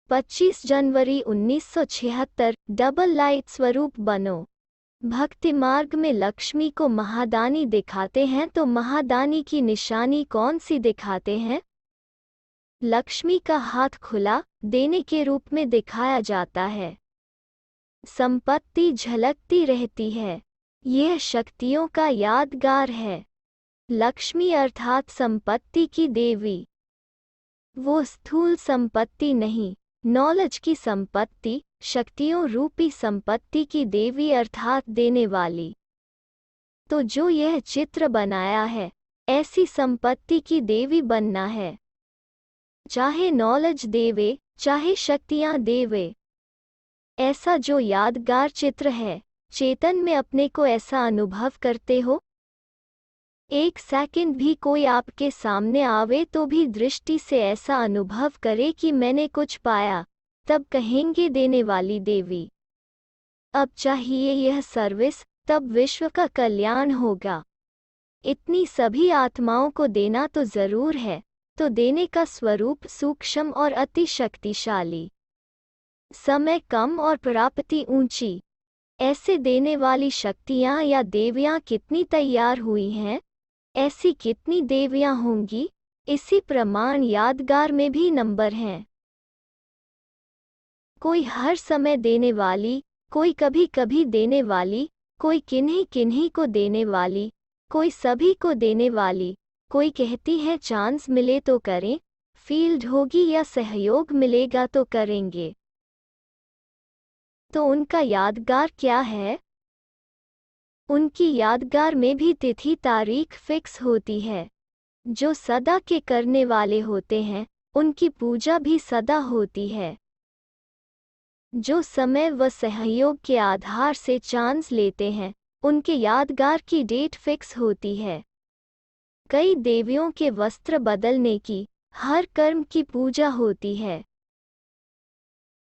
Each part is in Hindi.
25 जनवरी 1976 डबल लाइट स्वरूप बनो। भक्ति मार्ग में लक्ष्मी को महादानी दिखाते हैं तो महादानी की निशानी कौन सी दिखाते हैं? लक्ष्मी का हाथ खुला देने के रूप में दिखाया जाता है। संपत्ति झलकती रहती है। यह शक्तियों का यादगार है। लक्ष्मी अर्थात संपत्ति की देवी। वो स्थूल संपत्ति नहीं, नॉलेज की संपत्ति, शक्तियों रूपी संपत्ति की देवी अर्थात देने वाली। तो जो यह चित्र बनाया है, ऐसी संपत्ति की देवी बनना है। चाहे नॉलेज देवे, चाहे शक्तियां देवे। ऐसा जो यादगार चित्र है, चेतन में अपने को ऐसा अनुभव करते हो? एक सेकंड भी कोई आपके सामने आवे तो भी दृष्टि से ऐसा अनुभव करे कि मैंने कुछ पाया, तब कहेंगे देने वाली देवी। अब चाहिए यह सर्विस, तब विश्व का कल्याण होगा। इतनी सभी आत्माओं को देना तो जरूर है, तो देने का स्वरूप सूक्ष्म और अति शक्तिशाली। समय कम और प्राप्ति ऊंची। ऐसे देने वाली शक्तियां या देवियां कितनी तैयार हुई हैं? ऐसी कितनी देवियां होंगी? इसी प्रमाण यादगार में भी नंबर हैं। कोई हर समय देने वाली, कोई कभी कभी देने वाली, कोई किन्हीं किन्हीं को देने वाली, कोई सभी को देने वाली। कोई कहती है चांस मिले तो करें, फील्ड होगी या सहयोग मिलेगा तो करेंगे। तो उनका यादगार क्या है? उनकी यादगार में भी तिथि तारीख फिक्स होती है। जो सदा के करने वाले होते हैं, उनकी पूजा भी सदा होती है। जो समय व सहयोग के आधार से चांस लेते हैं, उनके यादगार की डेट फिक्स होती है। कई देवियों के वस्त्र बदलने की, हर कर्म की पूजा होती है।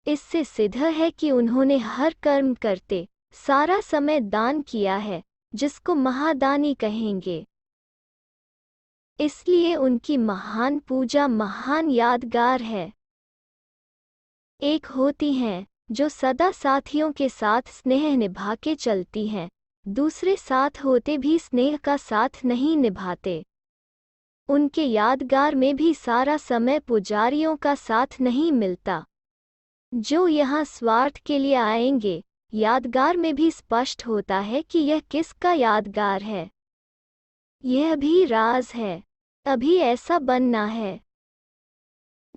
इससे सिद्ध है कि उन्होंने हर कर्म करते सारा समय दान किया है, जिसको महादानी कहेंगे। इसलिए उनकी महान पूजा महान यादगार है। एक होती हैं, जो सदा साथियों के साथ स्नेह निभा के चलती हैं, दूसरे साथ होते भी स्नेह का साथ नहीं निभाते। उनके यादगार में भी सारा समय पुजारियों का साथ नहीं मिलता। जो यहाँ स्वार्थ के लिए आएंगे, यादगार में भी स्पष्ट होता है कि यह किसका यादगार है। यह भी राज है। अभी ऐसा बनना है।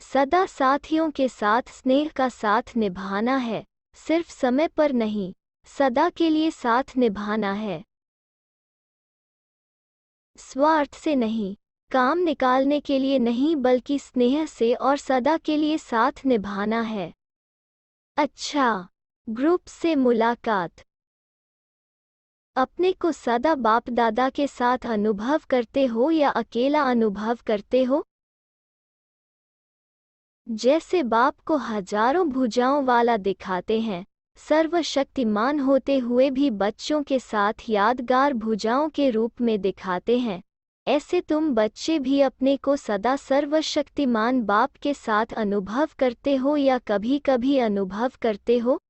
सदा साथियों के साथ स्नेह का साथ निभाना है, सिर्फ समय पर नहीं, सदा के लिए साथ निभाना है। स्वार्थ से नहीं, काम निकालने के लिए नहीं, बल्कि स्नेह से और सदा के लिए साथ निभाना है। अच्छा, ग्रुप से मुलाकात। अपने को सदा बाप दादा के साथ अनुभव करते हो या अकेला अनुभव करते हो? जैसे बाप को हजारों भुजाओं वाला दिखाते हैं, सर्वशक्तिमान होते हुए भी बच्चों के साथ यादगार भुजाओं के रूप में दिखाते हैं, ऐसे तुम बच्चे भी अपने को सदा सर्वशक्तिमान बाप के साथ अनुभव करते हो या कभी कभी अनुभव करते हो?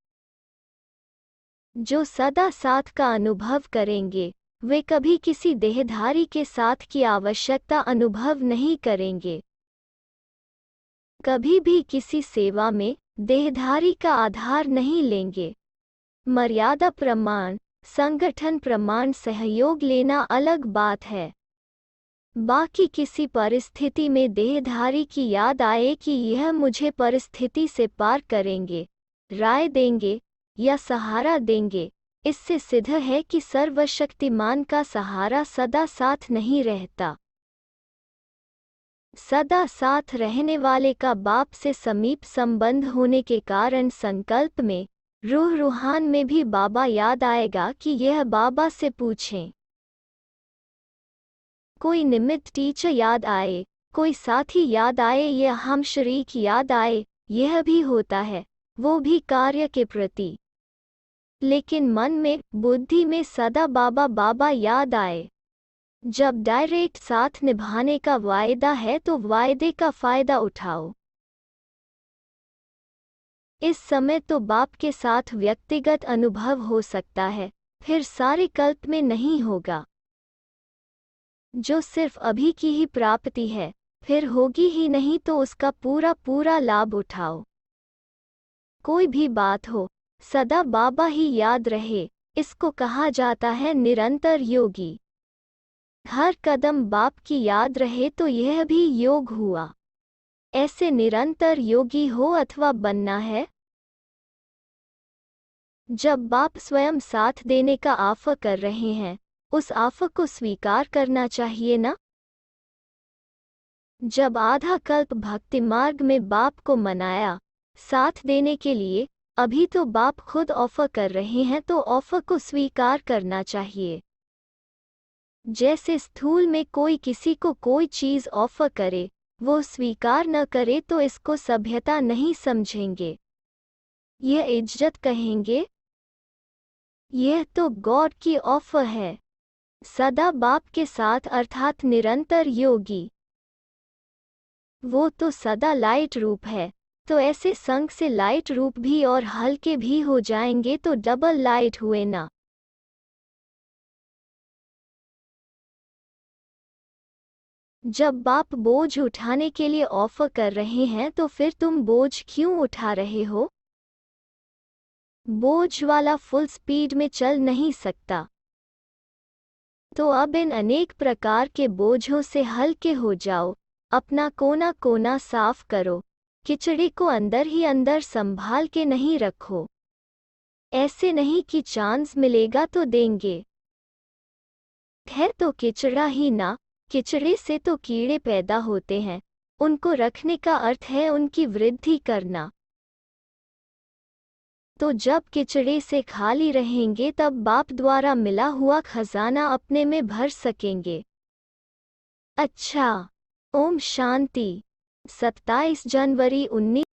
जो सदा साथ का अनुभव करेंगे, वे कभी किसी देहधारी के साथ की आवश्यकता अनुभव नहीं करेंगे। कभी भी किसी सेवा में देहधारी का आधार नहीं लेंगे। मर्यादा प्रमाण, संगठन प्रमाण सहयोग लेना अलग बात है। बाकी किसी परिस्थिति में देहधारी की याद आए कि यह मुझे परिस्थिति से पार करेंगे, राय देंगे या सहारा देंगे, इससे सिद्ध है कि सर्वशक्तिमान का सहारा सदा साथ नहीं रहता। सदा साथ रहने वाले का बाप से समीप संबंध होने के कारण संकल्प में, रूह रूहान में भी बाबा याद आएगा कि यह बाबा से पूछें। कोई निमित्त टीचर याद आए, कोई साथी याद आए या हम शरीक याद आए, यह भी होता है, वो भी कार्य के प्रति। लेकिन मन में, बुद्धि में सदा बाबा बाबा याद आए। जब डायरेक्ट साथ निभाने का वायदा है तो वायदे का फायदा उठाओ। इस समय तो बाप के साथ व्यक्तिगत अनुभव हो सकता है, फिर सारे कल्प में नहीं होगा। जो सिर्फ अभी की ही प्राप्ति है, फिर होगी ही नहीं, तो उसका पूरा पूरा लाभ उठाओ। कोई भी बात हो, सदा बाबा ही याद रहे, इसको कहा जाता है निरंतर योगी। हर कदम बाप की याद रहे तो यह भी योग हुआ। ऐसे निरंतर योगी हो अथवा बनना है। जब बाप स्वयं साथ देने का ऑफर कर रहे हैं, उस ऑफर को स्वीकार करना चाहिए ना। जब आधा कल्प भक्ति मार्ग में बाप को मनाया साथ देने के लिए, अभी तो बाप खुद ऑफर कर रहे हैं, तो ऑफर को स्वीकार करना चाहिए। जैसे स्थूल में कोई किसी को कोई चीज ऑफर करे, वो स्वीकार न करे तो इसको सभ्यता नहीं समझेंगे, यह इज्जत कहेंगे। यह तो गॉड की ऑफर है, सदा बाप के साथ अर्थात निरंतर योगी। वो तो सदा लाइट रूप है, तो ऐसे संग से लाइट रूप भी और हल्के भी हो जाएंगे तो डबल लाइट हुए ना। जब बाप बोझ उठाने के लिए ऑफर कर रहे हैं तो फिर तुम बोझ क्यों उठा रहे हो? बोझ वाला फुल स्पीड में चल नहीं सकता, तो अब इन अनेक प्रकार के बोझों से हल्के हो जाओ। अपना कोना कोना साफ करो, किचड़े को अंदर ही अंदर संभाल के नहीं रखो। ऐसे नहीं कि चांस मिलेगा तो देंगे, है तो किचड़ा ही ना। किचड़े से तो कीड़े पैदा होते हैं, उनको रखने का अर्थ है उनकी वृद्धि करना। तो जब किचड़े से खाली रहेंगे तब बाप द्वारा मिला हुआ खजाना अपने में भर सकेंगे। अच्छा, ओम शांति। 27 जनवरी 19